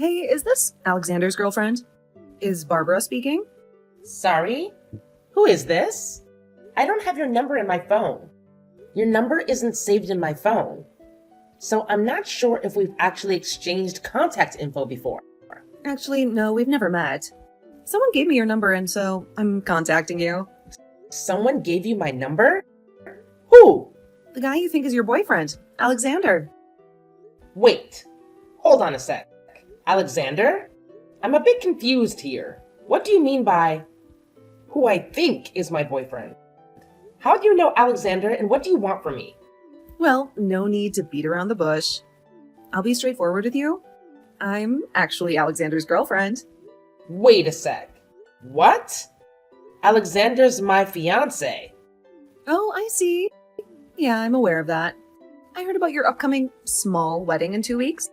Hey, is this Alexander's girlfriend? Is Barbara speaking? Sorry? Who is this? I don't have your number in my phone. Your number isn't saved in my phone. So I'm not sure if we've actually exchanged contact info before. Actually, no, we've never met. Someone gave me your number and so I'm contacting you. Someone gave you my number? Who? The guy you think is your boyfriend, Alexander. Wait. Hold on a sec. Alexander? I'm a bit confused here. What do you mean by who I think is my boyfriend? How do you know Alexander and what do you want from me? Well, no need to beat around the bush. I'll be straightforward with you. I'm actually Alexander's girlfriend. Wait a sec. What? Alexander's my fiance. Oh, I see. Yeah, I'm aware of that. I heard about your upcoming small wedding in 2 weeks.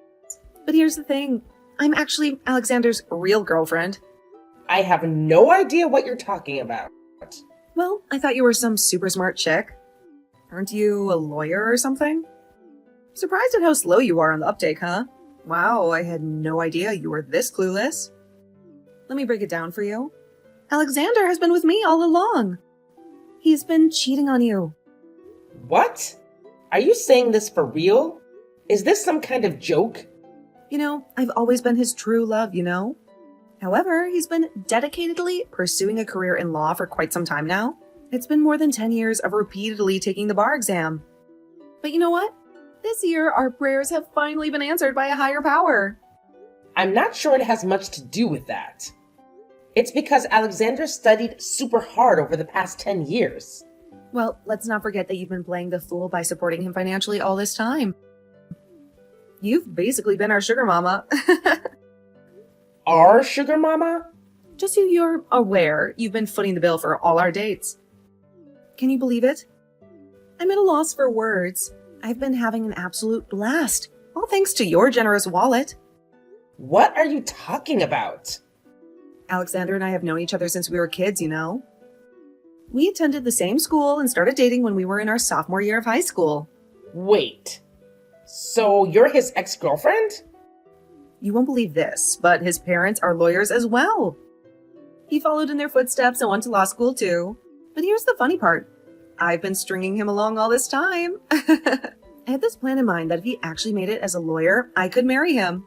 But here's the thing. I'm actually Alexander's real girlfriend. I have no idea what you're talking about. Well, I thought you were some super smart chick. Aren't you a lawyer or something? Surprised at how slow you are on the uptake, huh? Wow, I had no idea you were this clueless. Let me break it down for you. Alexander has been with me all along. He's been cheating on you. What? Are you saying this for real? Is this some kind of joke? You know, I've always been his true love, you know? However, he's been dedicatedly pursuing a career in law for quite some time now. It's been more than 10 years of repeatedly taking the bar exam. But you know what? This year, our prayers have finally been answered by a higher power. I'm not sure it has much to do with that. It's because Alexander studied super hard over the past 10 years. Well, let's not forget that you've been playing the fool by supporting him financially all this time. You've basically been our sugar mama. Our sugar mama? Just so you're aware, you've been footing the bill for all our dates. Can you believe it? I'm at a loss for words. I've been having an absolute blast, all thanks to your generous wallet. What are you talking about? Alexander and I have known each other since we were kids, you know. We attended the same school and started dating when we were in our sophomore year of high school. Wait. So you're his ex-girlfriend? You won't believe this, but his parents are lawyers as well. He followed in their footsteps and went to law school too. But here's the funny part. I've been stringing him along all this time. I had this plan in mind that if he actually made it as a lawyer, I could marry him.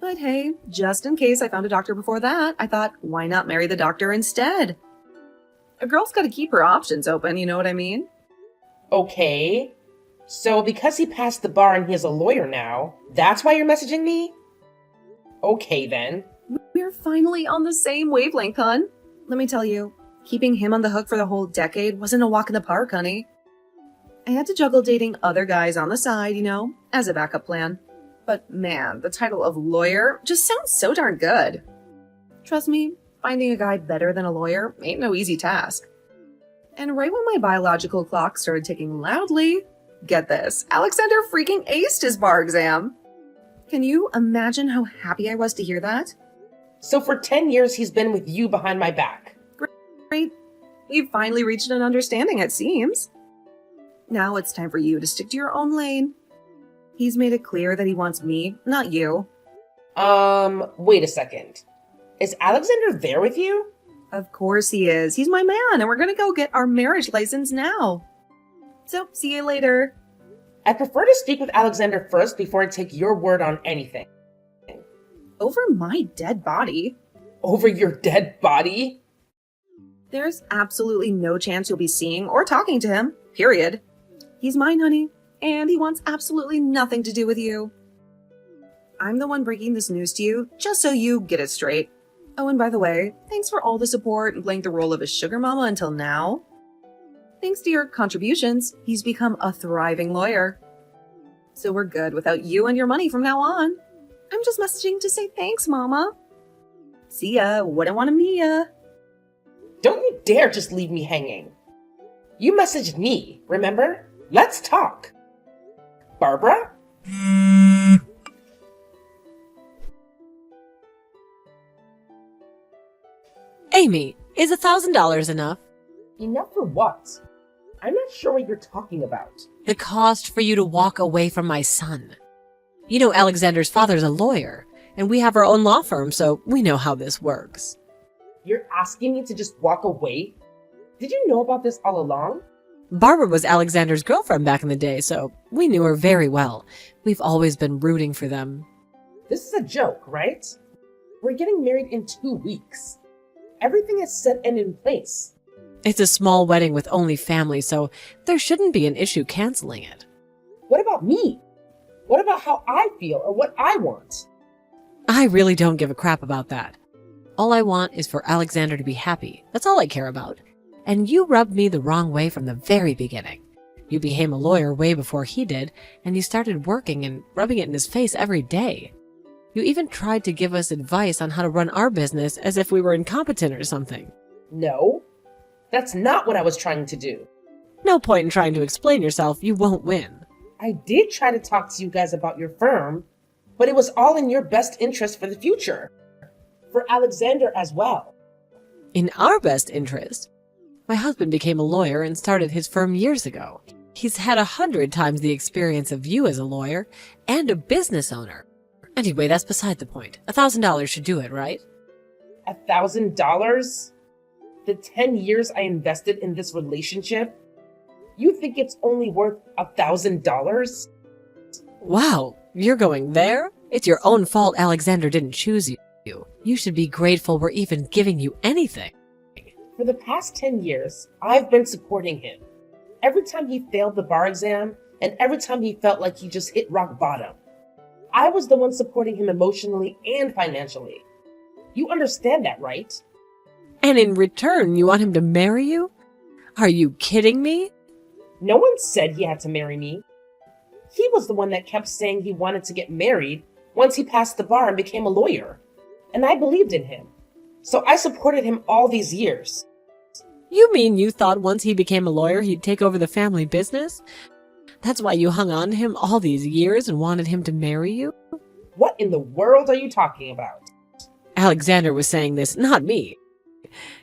But hey, just in case I found a doctor before that, I thought, why not marry the doctor instead? A girl's got to keep her options open, you know what I mean? Okay. So because he passed the bar and he is a lawyer now, that's why you're messaging me? Okay then. We're finally on the same wavelength, hun. Let me tell you, keeping him on the hook for the whole decade wasn't a walk in the park, honey. I had to juggle dating other guys on the side, you know, as a backup plan. But man, the title of lawyer just sounds so darn good. Trust me, finding a guy better than a lawyer ain't no easy task. And right when my biological clock started ticking loudly, get this, Alexander freaking aced his bar exam. Can you imagine how happy I was to hear that? So for 10 years he's been with you behind my back. Great. We've finally reached an understanding, it seems. Now it's time for you to stick to your own lane. He's made it clear that he wants me, not you. Wait a second. Is Alexander there with you? Of course he is. He's my man, and we're gonna go get our marriage license now. So, see you later. I prefer to speak with Alexander first before I take your word on anything. Over my dead body? Over your dead body? There's absolutely no chance you'll be seeing or talking to him, period. He's mine, honey, and he wants absolutely nothing to do with you. I'm the one breaking this news to you, just so you get it straight. Oh, and by the way, thanks for all the support and playing the role of a sugar mama until now. Thanks to your contributions, he's become a thriving lawyer. So we're good without you and your money from now on. I'm just messaging to say thanks, mama. See ya, wouldn't want to meet ya. Don't you dare just leave me hanging. You messaged me, remember? Let's talk. Barbara? Amy, is $1,000 enough? Enough for what? I'm not sure what you're talking about. The cost for you to walk away from my son. You know Alexander's father's a lawyer. and we have our own law firm, so we know how this works. You're asking me to just walk away? Did you know about this all along? Barbara was Alexander's girlfriend back in the day, so we knew her very well. We've always been rooting for them. This is a joke, right? We're getting married in 2 weeks. Everything is set and in place. It's a small wedding with only family, so there shouldn't be an issue canceling it. What about me? What about how I feel or what I want? I really don't give a crap about that. All I want is for Alexander to be happy. That's all I care about. And you rubbed me the wrong way from the very beginning. You became a lawyer way before he did, and you started working and rubbing it in his face every day. You even tried to give us advice on how to run our business as if we were incompetent or something. No, that's not what I was trying to do. No point in trying to explain yourself. You won't win. I did try to talk to you guys about your firm, but it was all in your best interest for the future. For Alexander as well. In our best interest. My husband became a lawyer and started his firm years ago. He's had 100 times the experience of you as a lawyer and a business owner. Anyway, that's beside the point. $1,000 should do it, right? $1,000? The 10 years I invested in this relationship? You think it's only worth $1,000? Wow, you're going there? It's your own fault Alexander didn't choose you. You should be grateful we're even giving you anything. For the past 10 years, I've been supporting him. Every time he failed the bar exam, and every time he felt like he just hit rock bottom. I was the one supporting him emotionally and financially. You understand that, right? And in return, you want him to marry you? Are you kidding me? No one said he had to marry me. He was the one that kept saying he wanted to get married once he passed the bar and became a lawyer. And I believed in him. So I supported him all these years. You mean you thought once he became a lawyer he'd take over the family business? That's why you hung on to him all these years and wanted him to marry you? What in the world are you talking about? Alexander was saying this, not me.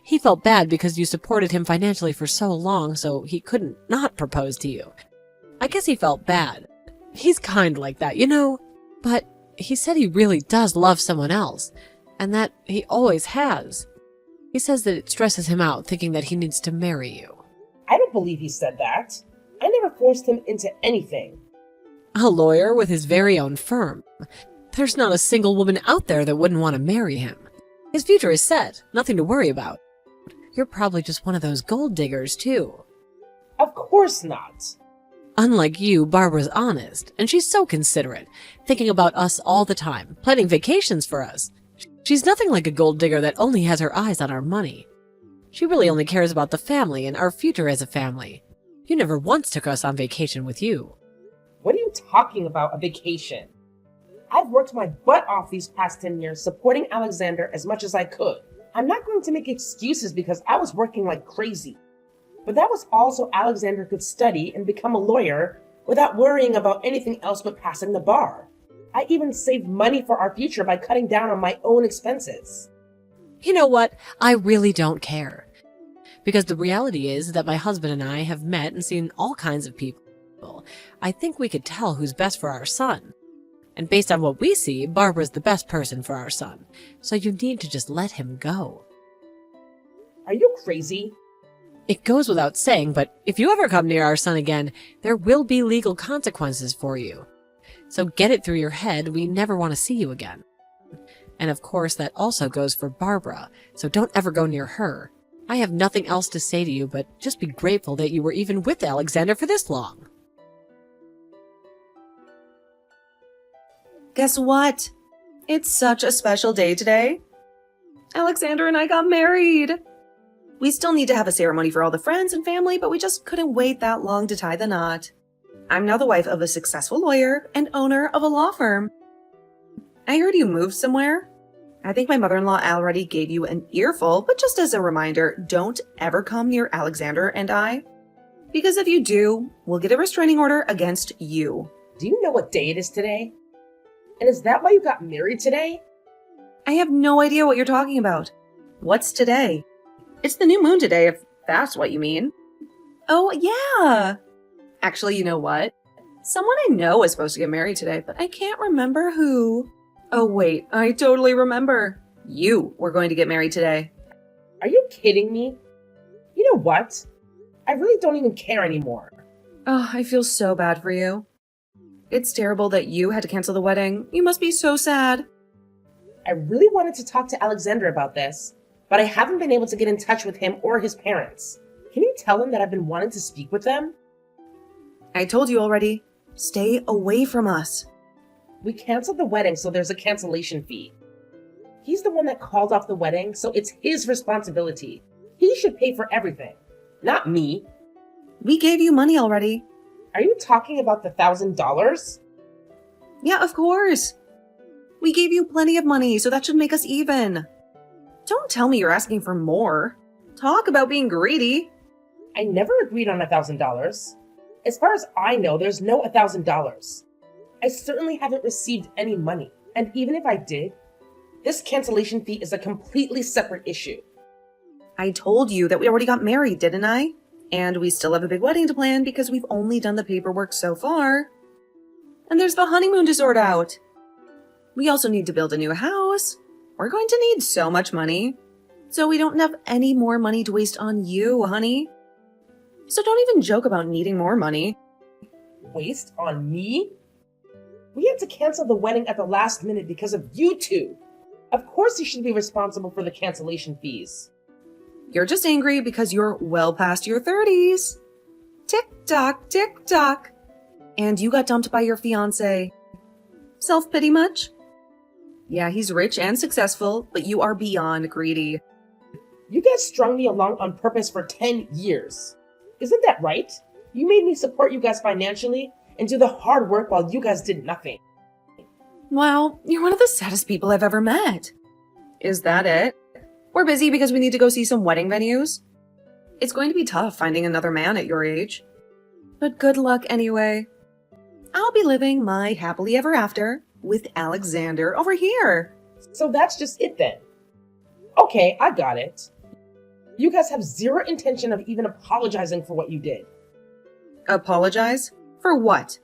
He felt bad because you supported him financially for so long, so he couldn't not propose to you. I guess he felt bad. He's kind like that, you know? But he said he really does love someone else, and that he always has. He says that it stresses him out thinking that he needs to marry you. I don't believe he said that. I never forced him into anything. A lawyer with his very own firm. There's not a single woman out there that wouldn't want to marry him. His future is set, nothing to worry about. You're probably just one of those gold diggers, too. Of course not. Unlike you, Barbara's honest, and she's so considerate, thinking about us all the time, planning vacations for us. She's nothing like a gold digger that only has her eyes on our money. She really only cares about the family and our future as a family. You never once took us on vacation with you. What are you talking about, a vacation? I've worked my butt off these past 10 years supporting Alexander as much as I could. I'm not going to make excuses because I was working like crazy. But that was all so Alexander could study and become a lawyer without worrying about anything else but passing the bar. I even saved money for our future by cutting down on my own expenses. You know what? I really don't care. Because the reality is that my husband and I have met and seen all kinds of people. I think we could tell who's best for our son. And based on what we see, Barbara's the best person for our son. So you need to just let him go. Are you crazy? It goes without saying, but if you ever come near our son again, there will be legal consequences for you. So get it through your head, we never want to see you again. And of course, that also goes for Barbara, so don't ever go near her. I have nothing else to say to you, but just be grateful that you were even with Alexander for this long. Guess what? It's such a special day today. Alexander and I got married. We still need to have a ceremony for all the friends and family, but we just couldn't wait that long to tie the knot. I'm now the wife of a successful lawyer and owner of a law firm. I heard you moved somewhere. I think my mother-in-law already gave you an earful, but just as a reminder, don't ever come near Alexander and I. Because if you do, we'll get a restraining order against you. Do you know what day it is today? And is that why you got married today? I have no idea what you're talking about. What's today? It's the new moon today, if that's what you mean. Oh, yeah. Actually, you know what? Someone I know is supposed to get married today, but I can't remember who. Oh wait, I totally remember. You were going to get married today. Are you kidding me? You know what? I really don't even care anymore. Oh, I feel so bad for you. It's terrible that you had to cancel the wedding. You must be so sad. I really wanted to talk to Alexander about this, but I haven't been able to get in touch with him or his parents. Can you tell him that I've been wanting to speak with them? I told you already. Stay away from us. We canceled the wedding, so there's a cancellation fee. He's the one that called off the wedding, so it's his responsibility. He should pay for everything, not me. We gave you money already. Are you talking about the $1,000? Yeah, of course. We gave you plenty of money, so that should make us even. Don't tell me you're asking for more. Talk about being greedy. I never agreed on $1,000. As far as I know, there's no $1,000. I certainly haven't received any money, and even if I did, this cancellation fee is a completely separate issue. I told you that we already got married, didn't I? And we still have a big wedding to plan because we've only done the paperwork so far. And there's the honeymoon to sort out. We also need to build a new house. We're going to need so much money. So we don't have any more money to waste on you, honey. So don't even joke about needing more money. Waste on me? We had to cancel the wedding at the last minute because of you two. Of course you should be responsible for the cancellation fees. You're just angry because you're well past your 30s. Tick-tock, tick-tock. And you got dumped by your fiancé. Self-pity much? Yeah, he's rich and successful, but you are beyond greedy. You guys strung me along on purpose for 10 years. Isn't that right? You made me support you guys financially and do the hard work while you guys did nothing. Wow, you're one of the saddest people I've ever met. Is that it? We're busy because we need to go see some wedding venues. It's going to be tough finding another man at your age. But good luck anyway. I'll be living my happily ever after with Alexander over here. So that's just it then. Okay, I got it. You guys have zero intention of even apologizing for what you did. Apologize? For what?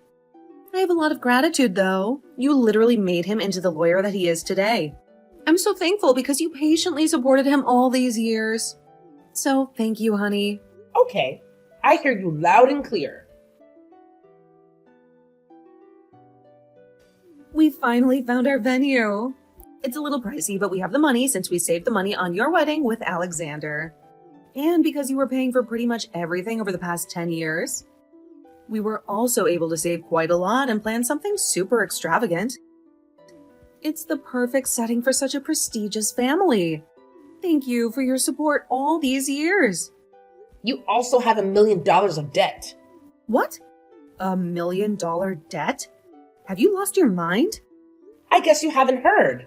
I have a lot of gratitude, though. You literally made him into the lawyer that he is today. I'm so thankful because you patiently supported him all these years. So thank you, honey. Okay, I hear you loud and clear. We finally found our venue. It's a little pricey, but we have the money since we saved the money on your wedding with Alexander. And because you were paying for pretty much everything over the past 10 years. We were also able to save quite a lot and plan something super extravagant. It's the perfect setting for such a prestigious family. Thank you for your support all these years. You also have $1 million of debt. What? $1 million debt? Have you lost your mind? I guess you haven't heard.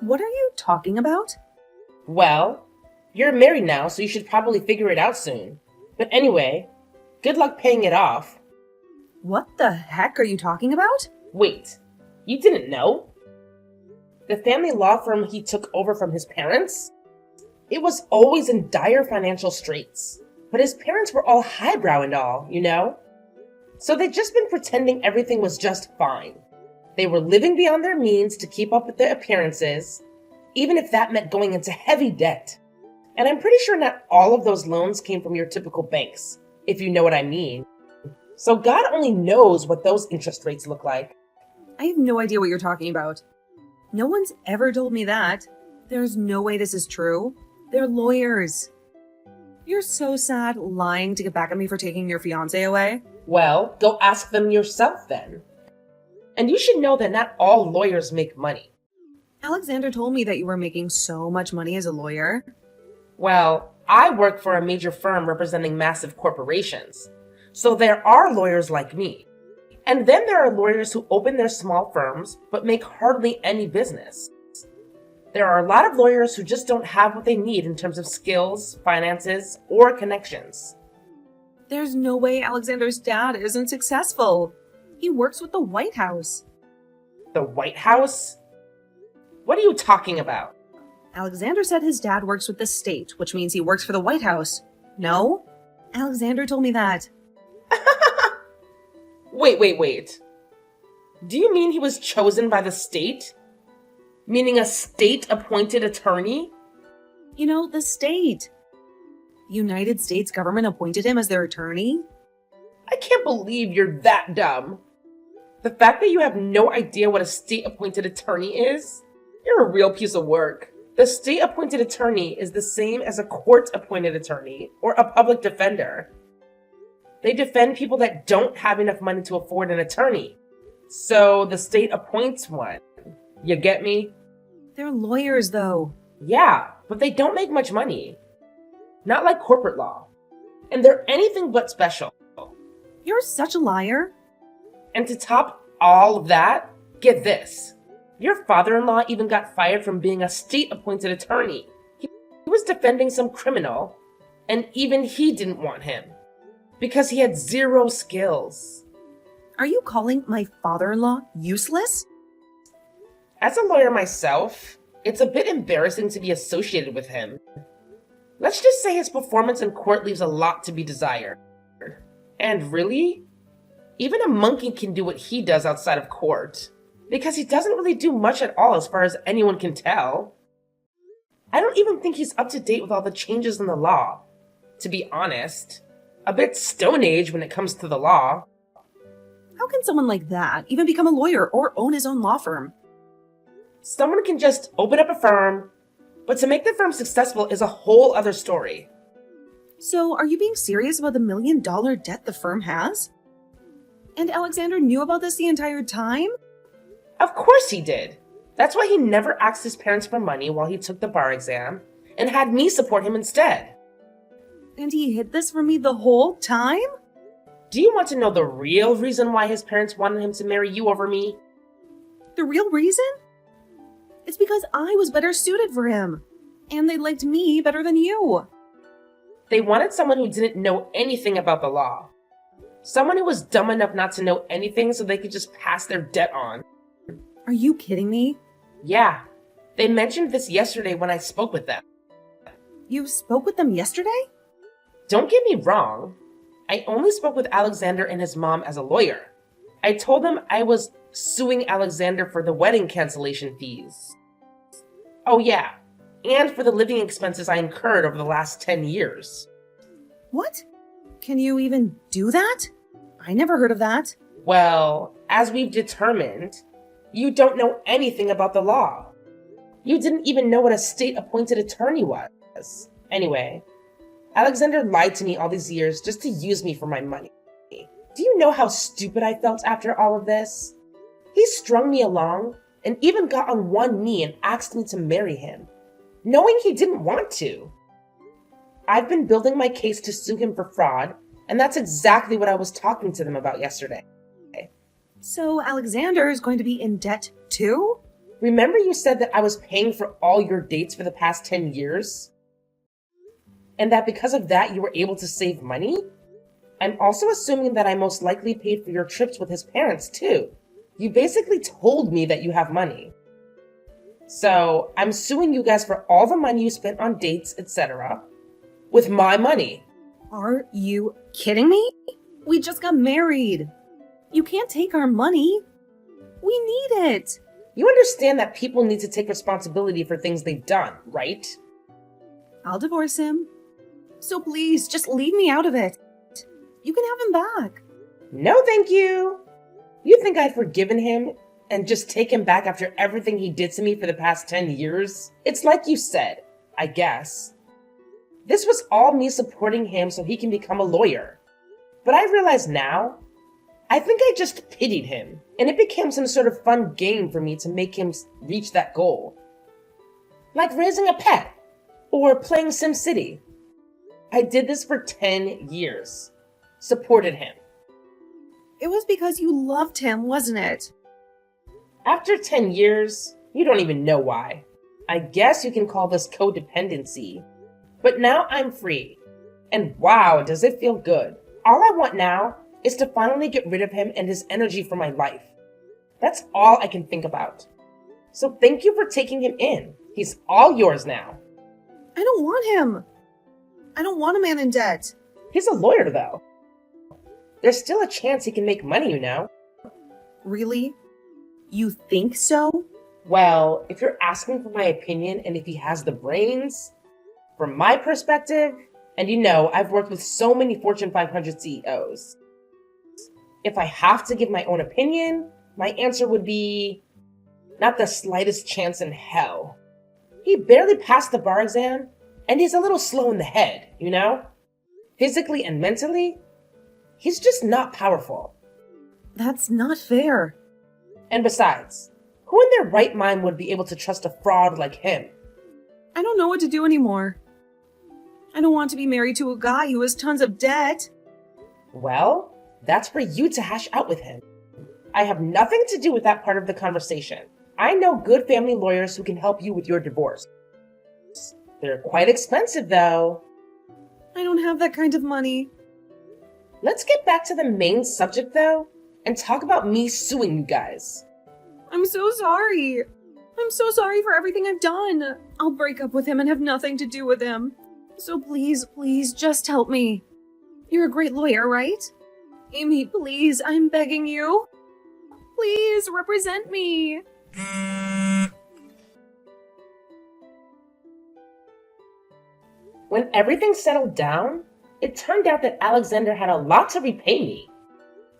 What are you talking about? Well, you're married now, so you should probably figure it out soon. But anyway, good luck paying it off. What the heck are you talking about? Wait, you didn't know? The family law firm he took over from his parents? It was always in dire financial straits. But his parents were all highbrow and all, you know? So they'd just been pretending everything was just fine. They were living beyond their means to keep up with their appearances, even if that meant going into heavy debt. And I'm pretty sure not all of those loans came from your typical banks, if you know what I mean. So God only knows what those interest rates look like. I have no idea what you're talking about. No one's ever told me that. There's no way this is true. They're lawyers. You're so sad lying to get back at me for taking your fiancé away. Well, go ask them yourself then. And you should know that not all lawyers make money. Alexander told me that you were making so much money as a lawyer. Well, I work for a major firm representing massive corporations. So there are lawyers like me. And then there are lawyers who open their small firms but make hardly any business. There are a lot of lawyers who just don't have what they need in terms of skills, finances, or connections. There's no way Alexander's dad isn't successful. He works with the White House. The White House? What are you talking about? Alexander said his dad works with the state, which means he works for the White House. No? Alexander told me that. Wait. Do you mean he was chosen by the state? Meaning a state-appointed attorney? You know, the state. The United States government appointed him as their attorney. I can't believe you're that dumb. The fact that you have no idea what a state-appointed attorney is? You're a real piece of work. The state-appointed attorney is the same as a court-appointed attorney or a public defender. They defend people that don't have enough money to afford an attorney. So the state appoints one. You get me? They're lawyers, though. Yeah, but they don't make much money. Not like corporate law. And they're anything but special. You're such a liar. And to top all of that, get this. Your father-in-law even got fired from being a state-appointed attorney. He was defending some criminal, and even he didn't want him. Because he had zero skills. Are you calling my father-in-law useless? As a lawyer myself, it's a bit embarrassing to be associated with him. Let's just say his performance in court leaves a lot to be desired. And really, even a monkey can do what he does outside of court. Because he doesn't really do much at all as far as anyone can tell. I don't even think he's up to date with all the changes in the law. To be honest, a bit Stone Age when it comes to the law. How can someone like that even become a lawyer or own his own law firm? Someone can just open up a firm, but to make the firm successful is a whole other story. So, are you being serious about the $1 million debt the firm has? And Alexander knew about this the entire time? Of course he did. That's why he never asked his parents for money while he took the bar exam, and had me support him instead. And he hid this from me the whole time? Do you want to know the real reason why his parents wanted him to marry you over me? The real reason? It's because I was better suited for him. And they liked me better than you. They wanted someone who didn't know anything about the law. Someone who was dumb enough not to know anything so they could just pass their debt on. Are you kidding me? Yeah, they mentioned this yesterday when I spoke with them. You spoke with them yesterday? Don't get me wrong. I only spoke with Alexander and his mom as a lawyer. I told them I was suing Alexander for the wedding cancellation fees. Oh yeah, and for the living expenses I incurred over the last 10 years. What? Can you even do that? I never heard of that. Well, as we've determined, you don't know anything about the law. You didn't even know what a state-appointed attorney was. Anyway, Alexander lied to me all these years just to use me for my money. Do you know how stupid I felt after all of this? He strung me along and even got on one knee and asked me to marry him, knowing he didn't want to. I've been building my case to sue him for fraud, and that's exactly what I was talking to them about yesterday. So Alexander is going to be in debt too? Remember you said that I was paying for all your dates for the past 10 years? And that because of that you were able to save money? I'm also assuming that I most likely paid for your trips with his parents too. You basically told me that you have money. So I'm suing you guys for all the money you spent on dates, etc. with my money. Are you kidding me? We just got married. You can't take our money. We need it. You understand that people need to take responsibility for things they've done, right? I'll divorce him. So please, just leave me out of it. You can have him back. No, thank you. You think I'd forgiven him and just take him back after everything he did to me for the past 10 years? It's like you said, I guess. This was all me supporting him so he can become a lawyer. But I realize now, I think I just pitied him, and it became some sort of fun game for me to make him reach that goal. Like raising a pet, or playing SimCity. I did this for 10 years. Supported him. It was because you loved him, wasn't it? After 10 years, you don't even know why. I guess you can call this codependency. But now I'm free. And wow, does it feel good. All I want now is to finally get rid of him and his energy from my life. That's all I can think about. So thank you for taking him in. He's all yours now. I don't want him. I don't want a man in debt. He's a lawyer, though. There's still a chance he can make money, you know. Really? You think so? Well, if you're asking for my opinion and if he has the brains, from my perspective, and I've worked with so many Fortune 500 CEOs. If I have to give my own opinion, my answer would be not the slightest chance in hell. He barely passed the bar exam, and he's a little slow in the head, Physically and mentally, he's just not powerful. That's not fair. And besides, who in their right mind would be able to trust a fraud like him? I don't know what to do anymore. I don't want to be married to a guy who has tons of debt. Well, that's for you to hash out with him. I have nothing to do with that part of the conversation. I know good family lawyers who can help you with your divorce. They're quite expensive, though. I don't have that kind of money. Let's get back to the main subject, though, and talk about me suing you guys. I'm so sorry. I'm so sorry for everything I've done. I'll break up with him and have nothing to do with him. So please, just help me. You're a great lawyer, right? Amy, please, I'm begging you. Please, represent me. When everything settled down, it turned out that Alexander had a lot to repay me.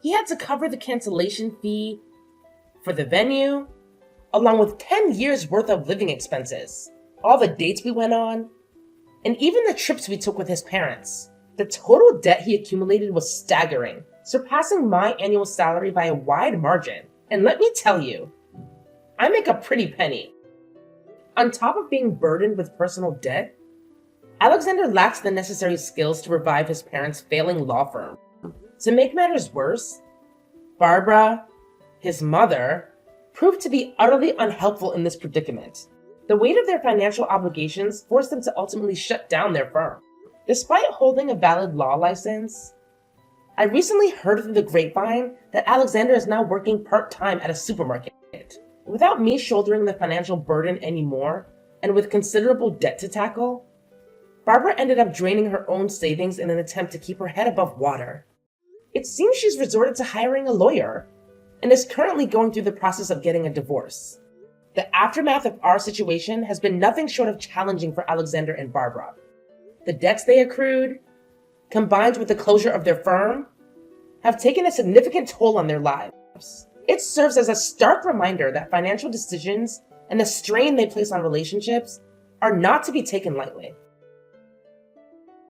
He had to cover the cancellation fee for the venue, along with 10 years worth of living expenses, all the dates we went on, and even the trips we took with his parents. The total debt he accumulated was staggering, surpassing my annual salary by a wide margin. And let me tell you, I make a pretty penny. On top of being burdened with personal debt, Alexander lacks the necessary skills to revive his parents' failing law firm. To make matters worse, Barbara, his mother, proved to be utterly unhelpful in this predicament. The weight of their financial obligations forced them to ultimately shut down their firm. Despite holding a valid law license, I recently heard through the grapevine that Alexander is now working part-time at a supermarket. Without me shouldering the financial burden anymore, and with considerable debt to tackle, Barbara ended up draining her own savings in an attempt to keep her head above water. It seems she's resorted to hiring a lawyer, and is currently going through the process of getting a divorce. The aftermath of our situation has been nothing short of challenging for Alexander and Barbara. The debts they accrued, combined with the closure of their firm, have taken a significant toll on their lives. It serves as a stark reminder that financial decisions and the strain they place on relationships are not to be taken lightly.